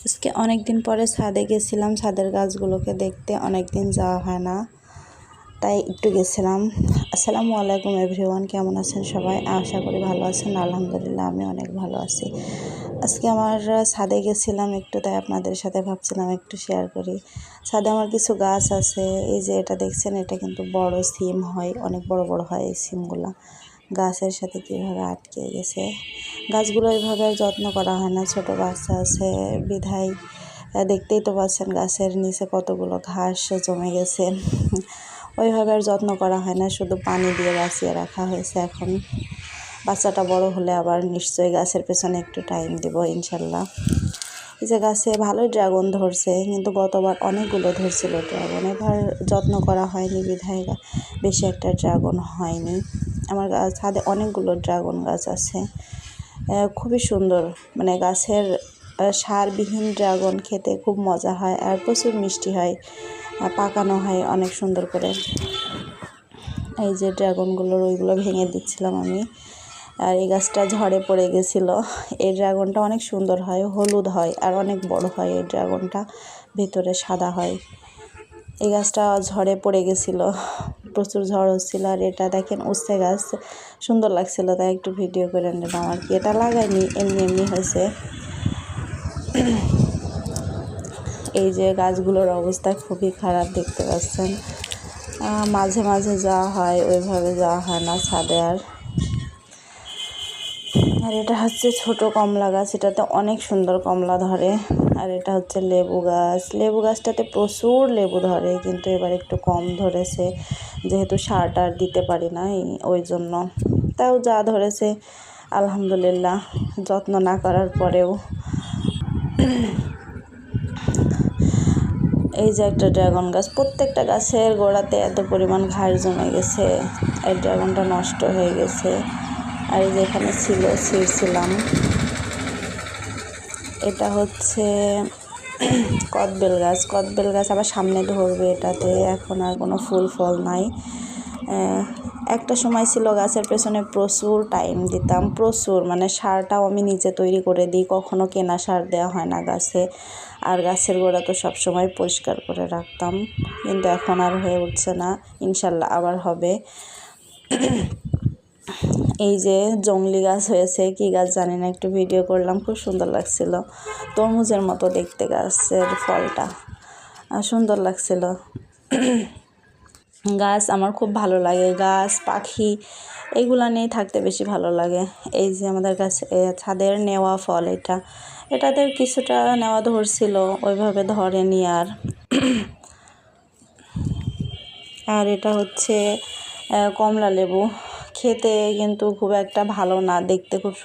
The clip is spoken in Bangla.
আজকে অনেক দিন পরে ছাদে গেছিলাম, ছাদের গাছগুলোকে দেখতে। অনেক দিন যাওয়া হয় না, তাই একটু গেছিলাম। আসসালামু আলাইকুম এভরিওয়ান, কেমন আছেন সবাই? আশা করি ভালো আছেন। আলহামদুলিল্লাহ, আমি অনেক ভালো আছি। আজকে আমার ছাদে গেছিলাম একটু, তাই আপনাদের সাথে ভাবছিলাম একটু শেয়ার করি। ছাদে আমার কিছু গাছ আছে। এই যে এটা দেখছেন, এটা কিন্তু বড় সিম হয়, অনেক বড় বড় হয় এই সিমগুলা। গাছের সাথে কীভাবে আটকে গেছে। গাছগুলো এইভাবে আর যত্ন করা হয় না, ছোট বাচ্চা আছে বিধায়। দেখতেই তো পাচ্ছেন গাছের নিচে কতগুলো ঘাস জমে গেছে। ওইভাবে আর যত্ন করা হয় না, শুধু পানি দিয়ে বাঁচিয়ে রাখা হয়েছে। এখন বাচ্চাটা বড় হলে আবার নিশ্চয়ই গাছের পেছনে একটু টাইম দেব ইনশাল্লাহ। এই যে গাছে ভালোই ড্রাগন ধরছে, কিন্তু গতবার অনেকগুলো ধরছিল ড্রাগন। এবার যত্ন করা হয়নি বিধায় বেশি একটা ড্রাগন হয়নি। আমার ছাদে অনেকগুলো ড্রাগন গাছ আছে, খুবই সুন্দর। মানে গাছের সারবিহীন ড্রাগন খেতে খুব মজা হয়, আর প্রচুর মিষ্টি হয়, পাকানো হয় অনেক সুন্দর করে। এই যে ড্রাগনগুলোর ওইগুলো ভেঙে দিচ্ছিলাম আমি। আর এই গাছটা ঝড়ে পড়ে গেছিলো। এই ড্রাগনটা অনেক সুন্দর হয়, হলুদ হয় আর অনেক বড় হয়। এই ড্রাগনটা ভিতরে সাদা হয়। এই গাছটা ঝড়ে পড়ে গেছিলো, প্রচুর ঝড় হচ্ছিল। আর এটা দেখেন উচ্ছে গাছ, সুন্দর লাগছিল, তাই একটু ভিডিও করে নিলাম আর কি। এটা লাগাইনি, এমনি এমনি হয়েছে। এই যে গাছগুলোর অবস্থা খুবই খারাপ, দেখতে পাচ্ছেন। মাঝে মাঝে যাওয়া হয়, ওইভাবে যাওয়া হয় না ছাদে আর। আর এটা হচ্ছে ছোট কমলা গাছ, এটাতে অনেক সুন্দর কমলা ধরে। আর এটা হচ্ছে লেবু গাছ। লেবু গাছটাতে প্রচুর লেবু ধরে, কিন্তু এবার একটু কম ধরেছে, যেহেতু সার টার দিতে পারি না ওই জন্য। তাও যা ধরেছে আলহামদুলিল্লাহ, যত্ন না করার পরেও। এই যে একটা ড্রাগন গাছ, প্রত্যেকটা গাছের গোড়াতে এত পরিমাণ ঘাস জমে গেছে, এই ড্রাগনটা নষ্ট হয়ে গেছে। আর এই যে এখানে ছিল, ছিঁড়ছিলাম। এটা হচ্ছে কদবেল গাছ। কদবেল গাছ আবার সামনে ধরবে এটাতে, এখন আর কোনো ফুল ফল নাই। একটা সময় ছিল গাছের পেছনে প্রচুর টাইম দিতাম, প্রচুর। মানে সারটাও আমি নিজে তৈরি করে দিই, কখনো কেনা সার দেওয়া হয় না গাছে। আর গাছের গোড়া তো সবসময় পরিষ্কার করে রাখতাম, কিন্তু এখন আর হয়ে উঠছে না। ইনশাল্লাহ আবার হবে। এই যে জংলি গাছ হয়েছে, কি গাছ জানি না, একটু ভিডিও করলাম, খুব সুন্দর লাগছিল। তরমুজের মতো দেখতে গাছের ফলটা, সুন্দর লাগছিল। গাছ আমার খুব ভালো লাগে, গাছ পাখি এইগুলা নিয়ে থাকতে বেশি ভালো লাগে। এই যে আমাদের কাছে ছাদের নেওয়া ফল, এটাতে কিছুটা নেওয়া ধরছিল, ওইভাবে ধরেনি আর। আর এটা হচ্ছে কমলা লেবু, খেতে কিন্তু খুব একটা ভালো না, দেখতে খুব সুন্দর।